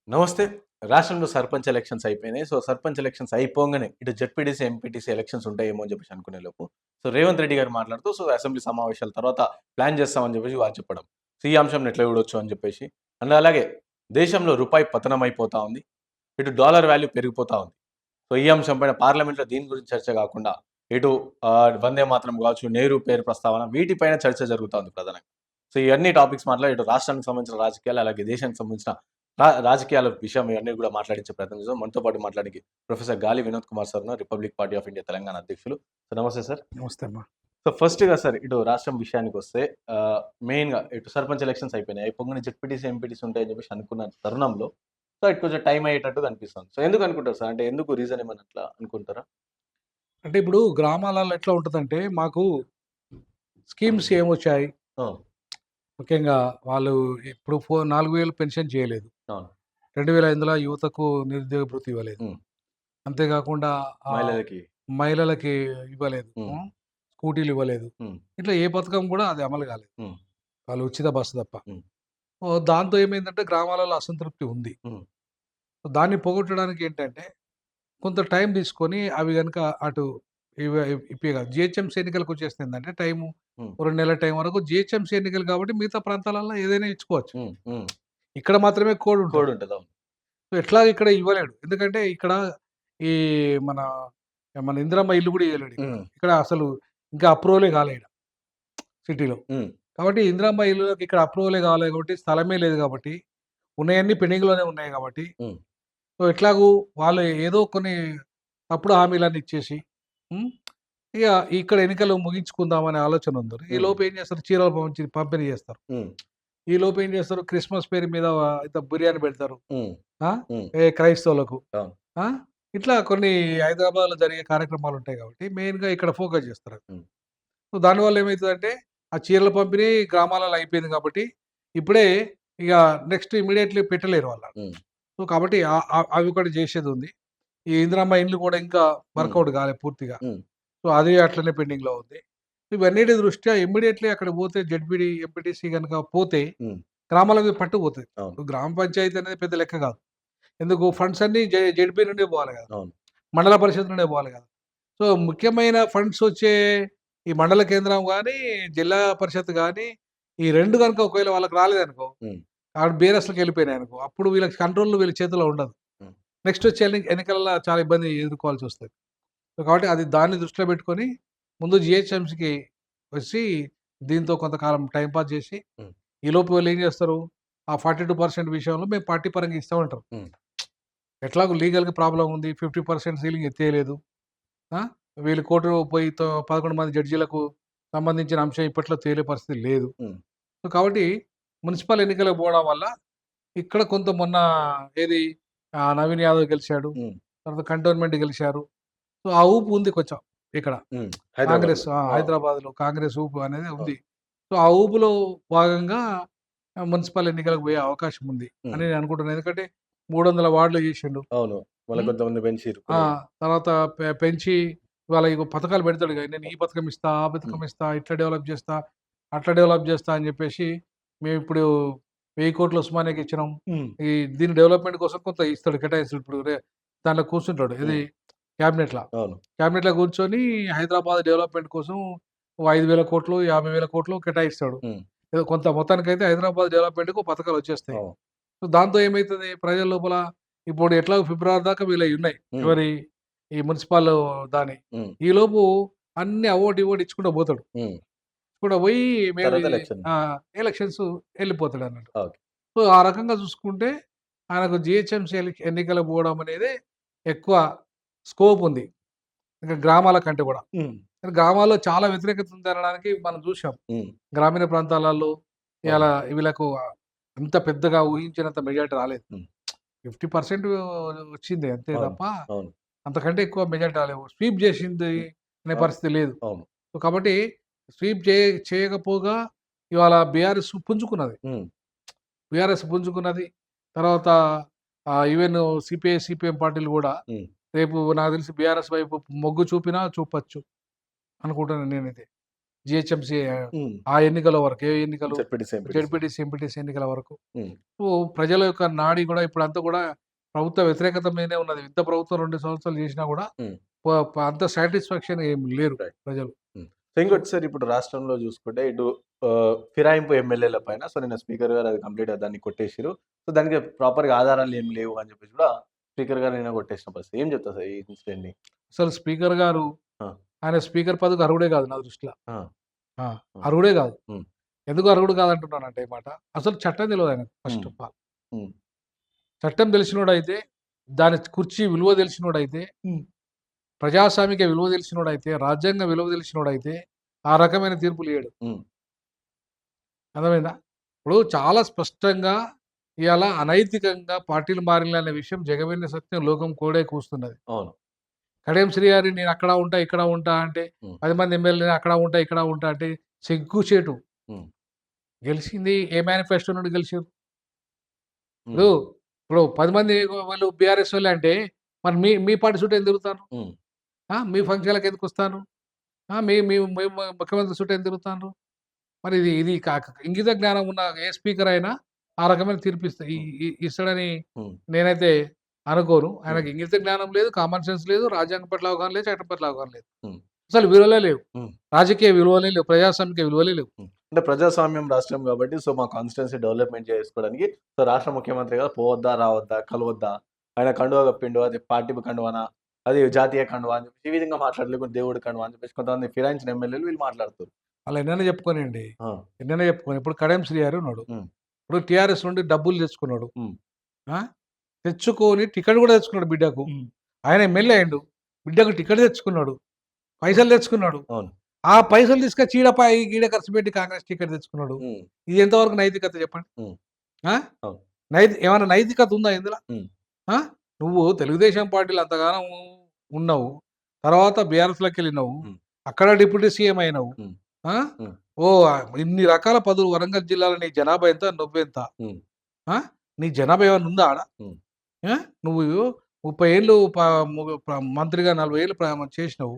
నమస్తే. రాష్ట్రంలో సర్పంచ్ ఎలక్షన్స్ అయిపోయినాయి. సర్పంచ్ ఎలక్షన్స్ అయిపోంగానే ఇటు జెడ్పీటీసీ, ఎంపీటీసీ ఎలక్షన్స్ ఉంటాయేమో అని చెప్పేసి అనుకునే లోపు రేవంత్ రెడ్డి గారు మాట్లాడుతూ అసెంబ్లీ సమావేశాల తర్వాత ప్లాన్ చేస్తామని చెప్పేసి వాళ్ళు చెప్పడం. ఈ అంశంని ఎట్లా చూడొచ్చు అని చెప్పేసి. అండ్ అలాగే దేశంలో రూపాయి పతనమైపోతా ఉంది. ఇటు డాలర్ వాల్యూ పెరిగిపోతా ఉంది. ఈ అంశం పైన పార్లమెంట్‌లో దీని గురించి చర్చ కాకుండా ఇటు వందే మాతరం కావచ్చు, నెహ్రూ పేరు ప్రస్తావన వీటిపైన చర్చ జరుగుతా ఉంది ప్రధానంగా. ఈ అన్ని టాపిక్స్ మాట్లాడి ఇటు రాష్ట్రానికి సంబంధించిన రాజకీయాలు, అలాగే దేశానికి సంబంధించిన రాజకీయాల విషయం ఇవన్నీ కూడా మాట్లాడించే ప్రయత్నం చేద్దాం. మనతో పాటు మాట్లాడడానికి ప్రొఫెసర్ గాలి వినోద్ కుమార్ సార్ ఉన్నారు. Republic party of India Telangana అధ్యక్షులు. నమస్తే సార్. నమస్తే అమ్మా. ఫస్ట్‌గా సార్ ఇటు రాష్ట్రం విషయానికొస్తే మెయిన్‌గా ఇటు సర్పంచ్ ఎలక్షన్స్ అయిపోయినాయి. అయిపోగానే జెడ్పీటీసీ, ఎంపీటీసీ ఉంటాయని చెప్పేసి అనుకున్న తరుణంలో ఇటు కొంచెం టైం అయ్యేటట్టు కనిపిస్తుంది. ఎందుకు అనుకుంటారు సార్? అంటే ఎందుకు రీజన్ ఏమన్నా అట్లా అనుకుంటారా? అంటే ఇప్పుడు గ్రామాలలో ఎట్లా ఉంటదంటే, మాకు స్కీమ్స్ ఏమొచ్చాయి? ఆ! ముఖ్యంగా వాళ్ళు ఇప్పుడు 4000 పెన్షన్ చేయలేదు. అవును. 2005లో యువతకు నిరుద్యోగ భృతి ఇవ్వలేదు. హ్మ్. అంతేకాకుండా మహిళలకి. మహిళలకి ఇవ్వలేదు. హ్మ్. స్కూటీలు ఇవ్వలేదు. హ్మ్. ఇట్లా ఏ పథకం కూడా అది అమలు కాలేదు. హ్మ్. వాళ్ళు ఉచిత బస్సు తప్ప. హ్మ్. దాంతో ఏమైందంటే గ్రామాలలో అసంతృప్తి ఉంది. హ్మ్. దాన్ని పోగొట్టడానికి ఏంటంటే, కొంత టైం తీసుకొని అవి గనుక అటు ఇప్పియగలరు. జీహెచ్ఎంసీ ఎన్నికలకొచ్చేసిందేంటంటే టైము హ్మ్. 2 నెలల టైం వరకు జీహెచ్ఎంసీ ఎన్నికలు కాబట్టి మిగతా ప్రాంతాలలో ఏదైనా ఇచ్చుకోవచ్చు. హ్మ్. హ్మ్. ఇక్కడ మాత్రమే కోడ్ ఉంటది. కోడుంటది. అవును. సో, ఎట్లాగో ఇక్కడ ఇవ్వలేడు. ఎందుకంటే ఇక్కడ ఈ మన, మన ఇందిరమ్మ ఇల్లు కూడా ఇయ్యలేడు ఇక్కడ. హ్మ్. ఇక్కడ అసలు ఇంకా అప్రూవలే కాలే ఈడ సిటీలో. హ్మ్. కాబట్టి ఇందిరమ్మ ఇల్లులకి ఇక్కడ అప్రూవలే కాలే కాబట్టి స్థలమే లేదు కాబట్టి, ఉన్నయన్నీ పెండింగ్‌లోనే ఉన్నాయి కాబట్టి, హ్మ్. సో, ఎట్లాగూ వాళ్ళు ఏదో కొన్ని తప్పుడు హామీలన్నీ ఇచ్చేసి హ్మ్. ఇగ ఇక్కడ ఎన్నికలు ముగించుకుందామనే ఆలోచన ఉంది. హ్మ్. ఈలోపు ఏం చేస్తారు, చీరలు పంపిణీ చేస్తారు. హ్మ్. ఈలోపు ఏం చేస్తారు, క్రిస్మస్ పేరు మీద ఇంత బిర్యానీ పెడతారు. హ్మ్. ఆ! హ్మ్. క్రైస్తవులకు. అవును. ఆ! ఇట్లా కొన్ని హైదరాబాద్‌లో జరిగే కార్యక్రమాలుంటాయి కాబట్టి మెయిన్‌గా ఇక్కడ ఫోకస్ చేస్తారు. హ్మ్. సో, దానివల్ల ఏమైతదంటే, ఆ చీరల పంపిణీ గ్రామాలలో అయిపోయింది కాబట్టి, ఇప్పుడే ఇగ నెక్స్ట్ ఇమ్మీడియేట్‌లీ పెట్టలేరు వాళ్ళు. హ్మ్. సో, కాబట్టి అవి ఒకటి చేసేదుంది. ఈ ఇందిరమ్మ ఇండ్లు కూడా ఇంకా హ్మ్. వర్కౌట్ కాలే పూర్తిగా. హ్మ్. సో, అది అట్లనే పెండింగ్‌లో ఉంది. ఇవన్నిటి దృష్ట్యా ఇమ్మీడియేట్‌లీ అక్కడికి పోతే జెడ్పీటీ, ఎంపీటీసీ గనుక పోతే హ్మ్. గ్రామాల మీద పట్టు పోతది. అవును. గ్రామ పంచాయతీ అనేది పెద్ద లెక్క కాదు. ఎందుకు ఫండ్స్ అన్నీ జెడ్పీ నుండే పోవాలి కదా! అవును. మండల పరిషత్ నుండే పోవాలి కదా! సో, ముఖ్యమైన ఫండ్స్ వచ్చే ఈ మండల కేంద్రం గానీ, జిల్లా పరిషత్ గానీ, ఈ 2 గనుక ఒకవేళ వాళ్ళకి రాలేదనుకో, హ్మ్. ఆడ బీఆర్ఎస్‌లకెళ్ళిపోయినాయనుకో, అప్పుడు వీళ్ళకి కంట్రోల్ వీళ్ళ చేతుల్లో ఉండదు. హ్మ్. నెక్స్ట్ వచ్చే ఎన్నికలలో చాలా ఇబ్బంది ఎదుర్కోవాల్సొస్తది. సో, కాబట్టి దాన్ని దృష్టిలో పెట్టుకొని ముందు జీహెచ్ఎంసీకి వచ్చి దీంతో కొంతకాలం టైమ్ పాస్ చేసి, హ్మ్. ఈలోపు వీళ్ళేం చేస్తారు, ఆ 42% విషయంలో మేము పార్టీ పరంగా ఇస్తామంటారు. హ్మ్. ఎట్లాగో లీగల్‌గా ప్రాబ్లమ్ ఉంది. 50% సీలింగ్ ఎత్తేయలేదు. ఆ! వీళ్ళు కోర్టు పోయి 11 మంది జడ్జీలకు సంబంధించిన అంశం ఇప్పట్లో తేలే పరిస్థితి లేదు. హ్మ్. సో, కాబట్టి మున్సిపల్ ఎన్నికలకు పోవడం వల్ల ఇక్కడ కొంత మొన్న ఏది నవీన్ యాదవ్ గెలిచాడు. హ్మ్. తర్వాత కంటోన్మెంట్ గెలిచారు. సో, ఆ ఊపు ఉంది కొంచెం ఇక్కడ. హ్మ్. కాంగ్రెస్ హైదరాబాద్‌లో. ఆ! హైదరాబాద్‌లో కాంగ్రెస్ ఊపు అనేది ఉంది. అవును. సో, ఆ ఊపులో భాగంగా మున్సిపల్ ఎన్నికలకు పోయే అవకాశం ఉంది అని హ్మ్. నేను అనుకుంటున్నాను. ఎందుకంటే 300 వార్డులు చేసిండు. అవును. మళ్ళా హ్మ్. కొంతమంది పెంచిర్రు ఆ! కొన్ని. తర్వాత పెంచి ఇవాళ ఇగో పథకాలు పెడతాడుగా. నేను ఈ పథకం ఇస్తా, ఆ హ్మ్. పథకం ఇస్తా, ఇట్లా డెవలప్ చేస్తా, అట్లా డెవలప్ చేస్తా అని చెప్పేసి మేమిప్పుడు 1000,00,00,000 ఉస్మానియాకి ఇచ్చినాం. హ్మ్. ఈ దీని డెవలప్‌మెంట్ కోసం కొంత ఇస్తాడు, కేటాయిస్తాడు. ఇప్పుడు దాంట్లో కూర్చుంటాడు. ఇది హ్మ్. క్యాబినెట్‌ల. అవును. క్యాబినెట్‌లో కూర్చొని హైదరాబాద్ డెవలప్‌మెంట్ కోసం ఓ 5,000,00,00,000, 50,000,00,000 కేటాయిస్తాడు. హ్మ్. ఏదో కొంత మొత్తానికైతే హైదరాబాద్ డెవలప్‌మెంట్‌కు పథకాలొచ్చేస్తాయి. అవును. సో, దాంతో ఏమైతది ప్రజల లోపల ఇప్పుడు ఎట్లాగో ఫిబ్రవరి దాకా వీళ్ళయున్నాయి. హ్మ్. ఎవరి ఈ మున్సిపల్ దాని. హ్మ్. ఈలోపు అన్నీ అవోటి, ఇవోటి ఇచ్చుకుంటా పోతాడు. హ్మ్. ఇచ్చుకుంటా పోయి మేము తర్వాత ఎలక్షన్. ఎలక్షన్స్ ఎళ్ళిపోతాడన్నట్టు. ఓకే. సో, ఆ రకంగా చూసుకుంటే ఆయనకు జీహెచ్ఎంసీ ఎన్నికలకు పోవడం అనేది ఎక్కువ స్కోప్ ఉంది. ఇంకా గ్రామాల కంటే కూడా. హ్మ్. కానీ గ్రామాల్లో చాలా వ్యతిరేకత ఉందనడానికి మనం చూసాం. హ్మ్. గ్రామీణ ప్రాంతాలలో అవును. ఇయాల వీళ్ళకు అంత పెద్దగా ఊహించినంత మెజారిటీ రాలేదు. హ్మ్. 50% వచ్చింది అంతే అవును. తప్ప, అవును. అంతకంటే ఎక్కువ మెజారిటీ రాలేవు. స్వీప్ చేసింది హ్మ్. అనే అవును. పరిస్థితి లేదు. అవును. సో, కాబట్టి స్వీప్ చేయకపోగా ఇవాళ బీఆర్ఎస్ పుంజుకున్నది. హ్మ్. బీఆర్ఎస్ పుంజుకున్నది. తర్వాత ఈవెన్ సిపిఐ, సిపిఎం పార్టీలు గూడా హ్మ్. రేపు నాకు తెలిసి బీఆర్ఎస్ వైపు మొగ్గు చూపినా చూపొచ్చు అనుకుంటున్నాను నేనైతే. జిహెచ్ఎంసీ హ్మ్. ఆ ఎన్నికల వరకు. ఏ ఎన్నికలు? ZPTC, MPTC. జెడ్పీటీసీ, ఎంపీటీసీ ఎన్నికల వరకు. హ్మ్. సో, ప్రజల యొక్క నాడి గూడా ఇప్పుడంతా గూడా ప్రభుత్వ వ్యతిరేకత మీదనే ఉన్నది. ఎంత ప్రభుత్వం 2 సంవత్సరాలు చేసినా గూడా హ్మ్. ప ప అంత సాటిస్ఫాక్షన్ ఏమి లేరు రైట్. ప్రజలు. హ్మ్. సో, సో ఇంకోటి సార్ ఇప్పుడు రాష్ట్రంలో చూసుకుంటే ఇటు ఫిరాయింపు ఎమ్మెల్యేల పైన సో, నిన్న స్పీకర్ గారు అది కంప్లీట్‌గా దాన్ని కొట్టేసిర్రు. సో, దానికి ప్రాపర్‌గా ఆధారాలు ఏమి లేవు అని చెప్పేసి కూడా స్పీకర్ గారు నిన్న కొట్టేసిన పరిస్థితి. ఏం చెప్తారు సార్ ఈ ఇన్సిడెంట్‌ని? అసలు స్పీకర్ గారు ఆ! ఆయన స్పీకర్ పదవికి అర్హుడే గాదు నా దృష్టిలో. ఆ! ఆ! హ్మ్. అర్హుడే గాదు. హ్మ్. ఎందుకు అర్హుడు కాదంటున్నానంటే ఈ మాట, అసలు చట్టం తెలవదు ఆయనకు ఫస్ట్ హ్మ్. Of all. హ్మ్. చట్టం తెలిసినోడైతే, దాని కుర్చీ విలువ తెలిసినోడైతే, హ్మ్. ప్రజాస్వామిక విలువ తెలిసినోడైతే, రాజ్యాంగ విలువ తెలిసినోడైతే, ఆ రకమైన తీర్పులియ్యడు. హ్మ్. అర్థమైందా? ఇప్పుడు చాలా స్పష్టంగా ఇయాల అనైతికంగా పార్టీలు మారిననే విషయం జగమెరిన సత్యం లోకం కోడే కూస్తున్నది. అవును. కడియం శ్రీహరి నేను అక్కడ ఉంటా, ఇక్కడ ఉంటా అంటే, హ్మ్. 10 మంది ఎమ్మెల్యేలు అక్కడ ఉంటా, ఇక్కడ ఉంటా అంటే సిగ్గుచేటు. హ్మ్. గెలిచింది ఏ మేనిఫెస్టో నుండి గెలిచిర్రు? హ్మ్. ఇప్పుడు, ఇప్పుడు 10 మంది వాళ్ళు బీఆర్ఎస్ వాళ్ళే అంటే, మరి మీ మీ పార్టీ చుట్టూ ఎందుకు తిరుగుతారు? హ్మ్. మీ ఫంక్షన్‌లకి ఎందుకొస్తారు? మీ మీ మీ ముఖ్యమంత్రి చుట్టూ ఎందుకు తిరుగుతాండ్రు? మరి ఇది ఇది ఇంగిత జ్ఞానం ఉన్న ఏ స్పీకర్ అయినా ఆ రకమైన తీర్పు ఇ హ్మ్. ఇ ఇస్తాడని హ్మ్. నేనైతే అనుకోను. హ్మ్. ఆయనకి ఇంగిత జ్ఞానం లేదు, కామన్ సెన్స్ లేదు, రాజ్యాంగం పట్ల అవగాహన లేదు, చట్టం పట్ల అవగాహన లేదు. హ్మ్. అసలు విలువలే లేవు. హ్మ్. రాజకీయ విలువలే లేవు. ప్రజాస్వామిక విలువలే లేవు. హ్మ్. అంటే ప్రజాస్వామ్యం రాష్ట్రం గాబట్టి, సో, మా కాన్స్టిట్యుయెన్సీ డెవలప్‌మెంట్ చేసుకోవడానికి సో, రాష్ట్ర ముఖ్యమంత్రిగా పోవద్దా? రావద్దా? కలవద్దా? ఆయన కండువా కప్పిండు. అది పార్టీ కండువానా? అది జాతీయ కండువా అని చెప్పేసి ఈ విధంగా మాట్లాడలేదు. లేకపోతే దేవుడి కండువా అని చెప్పేసి కొంతమంది ఫిరాయించిన ఎమ్మెల్యేలు వీళ్ళు మాట్లాడుతుర్రు. ఆళ్ళు ఎన్నైనా చెప్పుకోనియండి. ఆ! ఎన్నైనా చెప్పుకొని. ఇప్పుడు కడియం శ్రీహరి ఉన్నాడు. హ్మ్. ఇప్పుడు టీఆర్ఎస్ నుండి డబ్బులు తెచ్చుకున్నాడు. హ్మ్. ఆ! తెచ్చుకొని టికెట్ కూడా తెచ్చుకున్నాడు బిడ్డకు. ఆయన ఎమ్మెల్యే అయిండు. బిడ్డకు టికెట్ తెచ్చుకున్నాడు. పైసలు తెచ్చుకున్నాడు. అవును. ఆ పైసలు తీసుకొచ్చి ఈడ ఖర్చు పెట్టి కాంగ్రెస్ టికెట్ తెచ్చుకున్నాడు. హ్మ్. ఇది ఎంతవరకు నైతికత చెప్పండి? హ్మ్. ఆ! అవును. ఏమన్నా నైతికత ఉందా ఇందుల? హ్మ్. ఆ! నువ్వు తెలుగుదేశం పార్టీలో అంతగానం ఉన్నావు. తర్వాత బీఆర్ఎస్‌లోకెళ్ళినవు. హ్మ్. అక్కడ డిప్యూటీ సీఎం అయినవు. హ్మ్. ఆ! హ్మ్. ఇన్ని రకాల పదవులు వరంగల్ జిల్లాలో నీ జనాభా ఎంత? నువ్వెంత? హ్మ్. ఆ! నీ జనాభా ఏమన్నా ఉందా ఆడ? హ్మ్. ఆ! నువ్వు 30 ఏళ్ళు ము మంత్రిగా 40 ఏళ్ళు చేసినవు.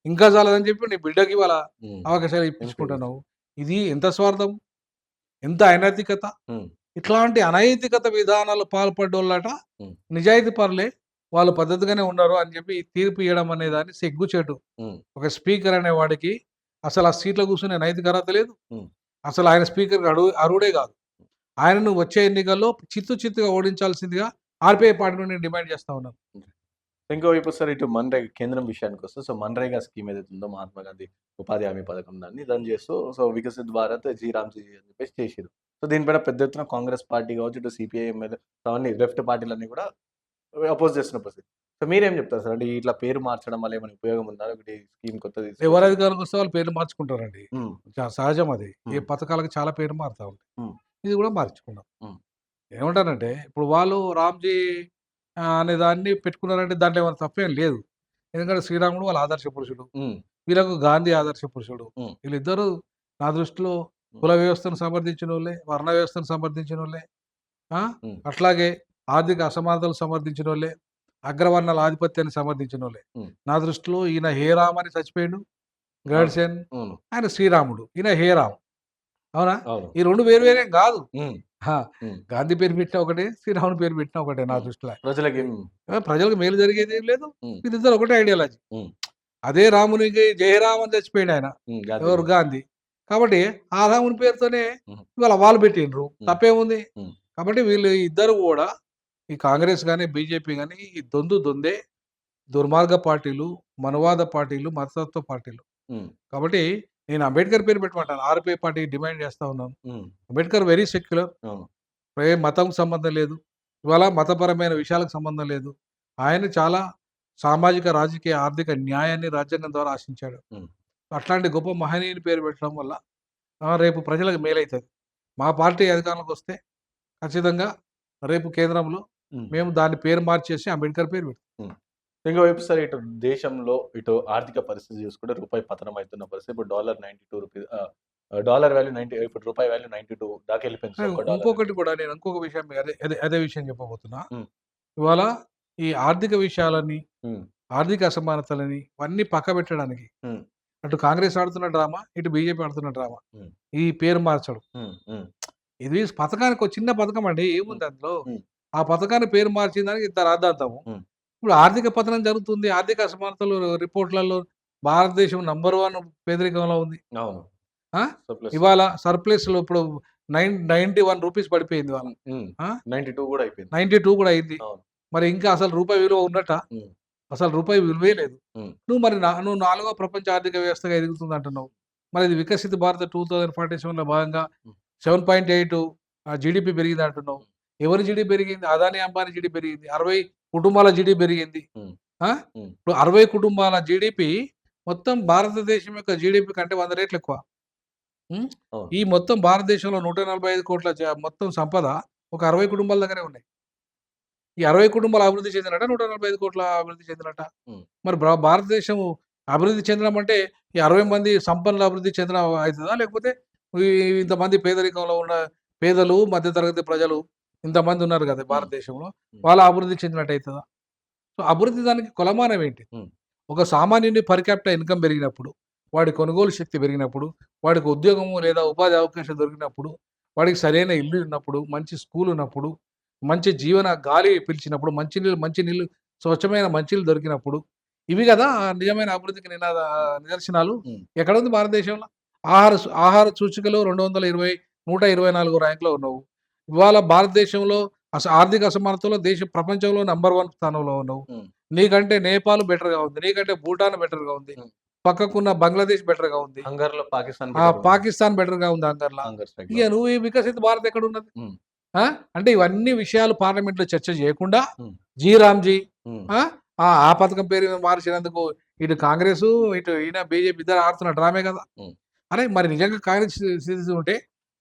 ఇంకా చాలదని చెప్పి నీ బిడ్డకి ఇవాళ హ్మ్. అవకాశాలు ఎంపీ ఇప్పించుకుంటున్నావు. ఇది ఎంత స్వార్థం? ఎంత అనైతికత? హ్మ్. ఇట్లాంటి అనైతికత విధానాలు పాల్పడ్డోళ్ళట హ్మ్. నిజాయితీ పరులే. వాళ్ళు పద్ధతిగానే ఉన్నారు అని చెప్పి తీర్పు ఇయ్యడం అనే దాన్ని సిగ్గుచేటు. హ్మ్. ఒక స్పీకర్ అనేవాడికి అసలు ఆ సీట్‌లో కూర్చునే నైతిక అర్హత లేదు. హ్మ్. అసలు ఆయన స్పీకర్‌కి అర్హుడే కాదు. ఆయనను వచ్చే ఎన్నికల్లో చిత్తు చిత్తుగా ఓడించాల్సిందిగా ఆర్‌పీఐ పార్టీ నుండి నేను డిమాండ్ చేస్తా ఉన్నాను. ఇంకోవైపు సార్ ఇటు మన్‌రేగా కేంద్రం విషయానికొస్తే సో, మన్‌రేగా స్కీమ్ ఏదైతే ఉందో మహాత్మా గాంధీ ఉపాధి హామీ పథకం దాన్ని రన్ చేస్తూ సో, వికసిత్ భారత్ జీ అని చెప్పేసి చేసిర్రు. సో, దీనిపైన పెద్ద ఎత్తున కాంగ్రెస్ పార్టీ కావచ్చు, ఇటు సిపిఐ ఎమ్మెల్యే అవన్నీ లెఫ్ట్ పార్టీలన్నీ కూడా అపోజ్ చేస్తున్న పరిస్థితి. సో, మీరేం చెప్తారు సార్? అంటే ఇట్లా పేరు మార్చడం వల్ల ఏమైనా ఉపయోగం ఉందా? లేకపోతే ఈ స్కీమ్ కొత్తది ఎవరు తీసుకొచ్చి అధికారంలోకి వస్తే వాళ్ళు పేర్లు మార్చుకుంటారండి. హ్మ్. సహజం అది. ఏ హ్మ్. పథకాలకు చాలా పేర్లు మారుతా ఉంటాయి. హ్మ్. ఇది కూడా మార్చుకున్నాం. హ్మ్. ఏమంటానంటే ఇప్పుడు వాళ్ళు రామ్‌జీ అనే దాన్ని పెట్టుకున్నారంటే దాంట్లో ఏమైనా తప్పేం లేదు. ఎందుకంటే శ్రీరాముడు వాళ్ళ ఆదర్శ పురుషుడు. హ్మ్. వీళ్ళకు గాంధీ ఆదర్శ పురుషుడు. హ్మ్. వీళ్ళిద్దరూ నా దృష్టిలో హ్మ్. కుల వ్యవస్థను సమర్థించినోళ్ళే, వర్ణ వ్యవస్థను సమర్థించినోళ్ళే. ఆ! హ్మ్. అట్లాగే ఆర్థిక అసమానతలు సమర్థించినోళ్ళే, అగ్రవర్ణాల ఆధిపత్యాన్ని సమర్థించినోళ్ళే. హ్మ్. నా దృష్టిలో ఈయన హే రామ్ అని చచ్చిపోయిండు. అవును. గడ్సేన్. అవును. ఆయన శ్రీరాముడు. ఈయన హే రామ్. అవునా? అవును. ఈ 2 వేరు వేరేం గాదు. హ్మ్. ఆ! హ్మ్. గాంధీ పేరు పెట్టినా ఒకటే, శ్రీరాముని పేరు పెట్టినా ఒకటే నా హ్మ్. దృష్టిలో. ఎ ప్రజలకేం ప్రజలకు మేలు జరిగేదేం లేదు. హ్మ్. వీళ్ళిద్దరు ఒకటే ఐడియాలజీ. హ్మ్. అదే రామునికి జయరామ్ అని చచ్చిపోయిండాయన. హ్మ్. గాంధీ ఎవరు? గారు. గాంధీ. కాబట్టి ఆ రాముని పేరుతోనే హ్మ్. ఇవాళ వాళ్ళు పెట్టిండ్రు. హ్మ్. తప్పేముంది? హ్మ్. కాబట్టి వీళ్ళు ఇద్దరు గూడా ఈ కాంగ్రెస్ గాని, బీజేపీ గాని ఈ దొందే దుర్మార్గ పార్టీలు, మనవాద పార్టీలు, మతతత్వ పార్టీలు. హ్మ్. కాబట్టి నేను అంబేద్కర్ పేరు పెట్టమంటాను. ఆర్‌పీఐ పార్టీకి డిమాండ్ చేస్తా ఉన్నాను. హ్మ్. Ambedkar very secular. అవును. ఏ మతంకి సంబంధం లేదు. ఇవాళ మతపరమైన విషయాలకు సంబంధం లేదు. ఆయన చాలా సామాజిక, రాజకీయ, ఆర్థిక న్యాయాన్ని రాజ్యాంగం ద్వారా ఆశించాడు. హ్మ్. అట్లాంటి గొప్ప మహనీయుని పేరు పెట్టడం వల్ల రేపు ప్రజలకు మేలైతది. మా పార్టీ అధికారంలోకొస్తే ఖచ్చితంగా రేపు కేంద్రంలో హ్మ్. మేము దాని పేరు మార్చేసి అంబేద్కర్ పేరు పెడతాం. హ్మ్. ఇంకోవైపు సరే ఇటు దేశంలో ఇటు ఆర్థిక పరిస్థితి చూసుకుంటే రూపాయి పతనం అయితున్న పరిస్థితి. ఇప్పుడు డాలర్ 92 రూపీస్ డాలర్ వాల్యూ 90 ఇప్పుడు రూపాయి వాల్యూ 92 దాకా ఎళ్ళిపోయింది సార్ ఒక్క డాలర్ ఇంకొకటి కూడా నేను ఇంకొక విషయం అదే విషయం చెప్పబోతున్నా. హ్మ్. ఇవాళ ఈ ఆర్థిక విషయాలని, హ్మ్. ఆర్థిక అసమానతలని ఇవన్నీ పక్కబెట్టడానికి హ్మ్. అటు కాంగ్రెస్ ఆడుతున్న డ్రామా, ఇటు బీజేపీ ఆడుతున్న డ్రామా. హ్మ్. ఈ పేరు మార్చడం. హ్మ్. హ్మ్. ఇది పథకానికి ఒక చిన్న పథకం అండి. ఏముంది అందులో? హ్మ్. ఆ పథకాన్ని పేరు మార్చిన దానికి ఇంత రాద్ధాంతము. హ్మ్. ఇప్పుడు ఆర్థిక పతనం జరుగుతుంది. ఆర్థిక అసమానతలు రిపోర్ట్‌లలో భారతదేశం నంబర్ 1 పేదరికంలో ఉంది. అవును. ఆ! సర్ప్లస్. ఇవాళ సర్ప్లస్‌లో ఇప్పుడు 91 రూపీస్ పడిపోయింది ఇవాళ. హ్మ్. హ్మ్. ఆ! 92 గూడా అయిపోయింది. 92 కూడా అయింది. అవును. మరి ఇంకా అసలు రూపాయి విలువ ఉన్నట్టా? హ్మ్. అసలు రూపాయి విలువే లేదు. హ్మ్. నువ్వు నాలుగో ప్రపంచ ఆర్థిక వ్యవస్థగా ఎదుగుతుందంటున్నావు. మరి ఇది వికసిత భారత్ 2047లో భాగంగా హ్మ్. 7.8 జీడీపీ పెరిగిందంటున్నావు. ఎవరి జీడీపీ పెరిగింది? అదానీ, అంబానీ జీడీపీ పెరిగింది. 60 కుటుంబాల జీడీపీ పెరిగింది. హ్మ్. ఆ! హ్మ్. ఇప్పుడు 60 కుటుంబాల జీడీపీ మొత్తం భారతదేశం యొక్క జీడీపీ కంటే 100 రెట్లు ఎక్కువ. హ్మ్. అవును. ఈ మొత్తం భారతదేశంలో 145 కోట్ల మొత్తం సంపద ఒక 60 కుటుంబాల దగ్గరే ఉన్నాయి. ఈ 60 కుటుంబాలు అభివృద్ధి చెందినట్టా? 145 కోట్ల అభివృద్ధి చెందినట్టా? హ్మ్. మరి భారతదేశం అభివృద్ధి చెందడం అంటే ఈ 60 మంది సంపన్నులు అభివృద్ధి చెందడం అయితదా? లేకపోతే ఈ ఇంతమంది పేదరికంలో ఉన్న పేదలు, మధ్యతరగతి ప్రజలు ఇంతమంది ఉన్నారు కదా! హ్మ్. భారతదేశంలో. హ్మ్. వాళ్ళ అభివృద్ధి చెందినట్టు అయితదా? సో, అభివృద్ధి దానికి కొలమానం ఏంటి? హ్మ్. ఒక సామాన్యుని పర్ క్యాపిటా ఇన్‌కమ్ పెరిగినప్పుడు, వాడి కొనుగోలు శక్తి పెరిగినప్పుడు, వాడికి ఉద్యోగము లేదా ఉపాధి అవకాశం దొరికినప్పుడు, వాడికి సరైన ఇల్లు ఉన్నప్పుడు, మంచి స్కూల్ ఉన్నప్పుడు, మంచి జీవన గాలి పీల్చినప్పుడు, మంచి నీళ్ళు స్వచ్ఛమైన మంచినీళ్ళు దొరికినప్పుడు, ఇవి గదా నిజమైన అభివృద్ధికి హ్మ్. నిదర్శనాలు. హ్మ్. ఎక్కడుంది భారతదేశంలో? ఆహార సూచికలో 220, 124 ర్యాంక్‌లో ఉన్నావు. ఇవాళ భారతదేశంలో ఆర్థిక అసమానతలో ప్రపంచంలో నంబర్ 1 స్థానంలో ఉన్నావు. హ్మ్. నీకంటే నేపాల్ బెటర్‌గా ఉంది. నీకంటే భూటాన్ బెటర్‌గా ఉంది. హ్మ్. పక్కకున్న బంగ్లాదేశ్ బెటర్‌గా ఉంది. హంగర్‌లో పాకిస్తాన్ బెటరుంది. పాకిస్తాన్ బెటర్‌గా ఉంది హంగర్‌ల. హంగర్ స్ట్రైక్‌లో. ఇగ నువ్వు ఈ వికసిత భారత్ ఎక్కడున్నది? హ్మ్. ఆ! అంటే ఇవన్నీ విషయాలు పార్లమెంట్‌లో చర్చ చేయకుండా హ్మ్. రామ్‌జీ హ్మ్. ఆ! ఆ పథకం పేరు మీద మార్చినందుకు ఇటు కాంగ్రెసు, ఇటు ఈయన బీజేపీ ఇద్దరు ఆడుతున్న డ్రామే కదా! హ్మ్. అరే! మరి నిజంగా కాంగ్రెస్ సిటిజన్ ఉంటే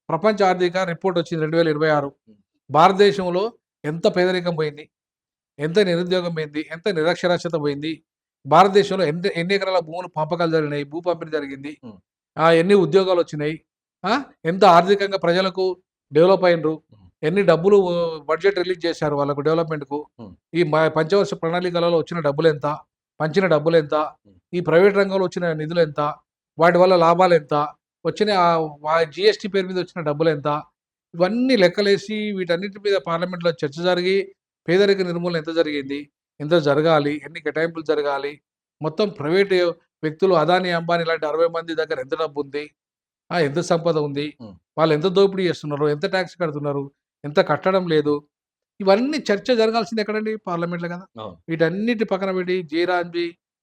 ప్రపంచ ఆర్థిక రిపోర్ట్ వచ్చింది 2026. హ్మ్. భారతదేశంలో ఎంత పేదరికం పోయింది? ఎంత నిరుద్యోగం పోయింది? ఎంత నిరక్షరాస్యత పోయింది? భారతదేశంలో ఎన్ని ఎకరాల భూములు పంపకాలు జరిగినాయి? భూ పంపిణీ జరిగింది. హ్మ్. ఎన్ని ఉద్యోగాలొచ్చినాయి? ఎంత ఆర్థికంగా ప్రజలకు డెవలప్ అయిండ్రు? హ్మ్. ఎన్ని డబ్బులు బడ్జెట్ రిలీజ్ చేశారు వాళ్ళకు డెవలప్‌మెంట్‌కు? హ్మ్. ఈ పంచవర్ష ప్రణాళికలలో వచ్చిన డబ్బులెంత? పంచిన డబ్బులెంత? హ్మ్. ఈ ప్రైవేట్ రంగంలో వచ్చిన నిధులెంత? వాటి వల్ల లాభాలెంత? వచ్చిన జీఎస్టీ పేరు మీద వచ్చిన డబ్బులెంత? ఇవన్నీ లెక్కలేసి వీటన్నిటి మీద పార్లమెంట్‌లో చర్చ జరిగి పేదరిక నిర్మూలన ఎంత జరిగింది? ఎంత జరగాలి? ఎన్ని కేటాయింపులు జరగాలి? మొత్తం ప్రైవేట్ వ్యక్తులు అదానీ, అంబానీ లాంటి 60 మంది దగ్గర ఎంత డబ్బుంది? ఎంత సంపద ఉంది? హ్మ్. వాళ్ళు ఎంత దోపిడీ చేస్తున్నారు? ఎంత టాక్స్ కడుతున్నారు? ఎంత కట్టడం లేదు? ఇవన్నీ చర్చ జరగాల్సింది ఎక్కడండి? పార్లమెంట్‌లో కదా! అవును. వీటన్నిటి పక్కన పెట్టి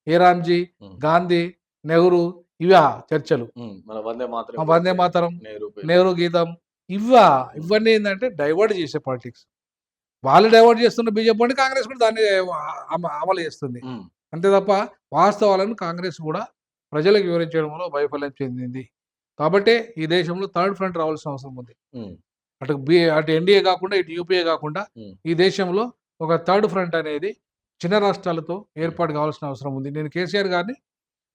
హేరామ్‌జీ, హ్మ్. గాంధీ, నెహ్రూ ఇవా చర్చలు. హ్మ్. మన వందే మాతరం కూడా వందే పేరు. మాతరం, నెహ్రూ పేరు. నెహ్రూ గీతం ఇవ్వా? హ్మ్. ఇవన్నీ ఏందంటే డైవర్ట్ చేసే పాలిటిక్స్. వాళ్ళు డైవర్ట్ చేస్తున్న బీజేపీ వాడిని కాంగ్రెస్ కూడా దాన్ని అమలు చేస్తుంది. హ్మ్. అంతే తప్ప వాస్తవాలను కాంగ్రెస్ కూడా ప్రజలకు వివరించడంలో వైఫల్యం చెందింది. కాబట్టే ఈ దేశంలో థర్డ్ ఫ్రంట్ రావాల్సిన అవసరం ఉంది. హ్మ్. అటు ఎన్‌డీఏ కాకుండా, ఇటు యూపీఏ కాకుండా హ్మ్. ఈ దేశంలో ఒక థర్డ్ ఫ్రంట్ అనేది చిన్న రాష్ట్రాలతో హ్మ్. ఏర్పాటు కావాల్సిన అవసరం ఉంది. నేను కేసీఆర్ గారిని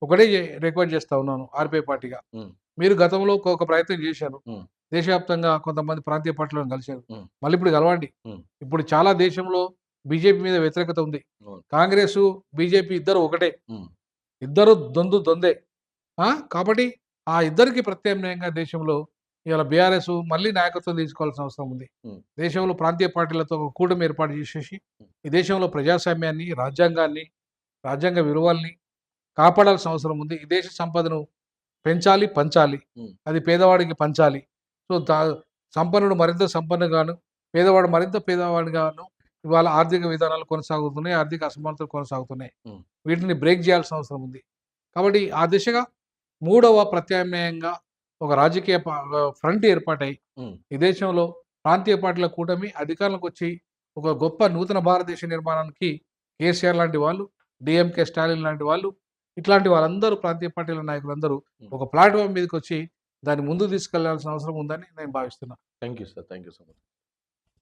ఒకటే రిక్వెస్ట్ చేస్తా ఉన్నాను ఆర్‌పీఐ పార్టీగా. హ్మ్. మీరు గతంలో ఒక ప్రయత్నం చేశారు. హ్మ్. దేశవ్యాప్తంగా కొంతమంది ప్రాంతీయ పార్టీలను కలిశారు. హ్మ్. మళ్ళీ ఇప్పుడు కలవండి. హ్మ్. ఇప్పుడు చాలా దేశంలో బీజేపీ మీద వ్యతిరేకత ఉంది. అవును. కాంగ్రెసు, బీజేపీ ఇద్దరు ఒకటే. హ్మ్. ఇద్దరు దొందే. కాబట్టి ఆ ఇద్దరికి ప్రత్యామ్నాయంగా దేశంలో ఇవాళ బీఆర్ఎస్ మళ్ళీ నాయకత్వం తీసుకోవాల్సిన అవసరం ఉంది. హ్మ్. దేశంలో ప్రాంతీయ పార్టీలతో ఒక కూటమి ఏర్పాటు చేసేసి, హ్మ్. ఈ దేశంలో ప్రజాస్వామ్యాన్ని, రాజ్యాంగాన్ని, రాజ్యాంగ విలువల్ని కాపాడాల్సిన అవసరం ఉంది. ఈ దేశ సంపదను పెంచాలి, పంచాలి. హ్మ్. అది పేదవాడికి పంచాలి. సో, సంపన్నుడు మరింత సంపన్నుగాను, పేదవాడు మరింత పేదవాడిగాను ఇవాళ ఆర్థిక విధానాలు కొనసాగుతున్నాయి. ఆర్థిక అసమానతలు కొనసాగుతున్నాయి. హ్మ్. వీటిని బ్రేక్ చేయాల్సిన అవసరం ఉంది. కాబట్టి ఆ దిశగా మూడవ ప్రత్యామ్నాయంగా ఒక రాజకీయ ఫ్రంట్ ఏర్పాటై హ్మ్. ఈ దేశంలో ప్రాంతీయ పార్టీల కూటమి అధికారంలోకొచ్చి ఒక గొప్ప నూతన భారతదేశ నిర్మాణానికి కేసీఆర్ లాంటి వాళ్ళు, డీఎంకే స్టాలిన్ లాంటి వాళ్ళు, ఇట్లాంటి వాళ్ళందరూ ప్రాంతీయ పార్టీల నాయకులందరూ హ్మ్. ఒక ప్లాట్‌ఫార్మ్ మీదకొచ్చి దాన్ని ముందుకు తీసుకెళ్లాల్సిన అవసరం ఉందని నేను భావిస్తున్నా. Thank you sir. Thank you so much.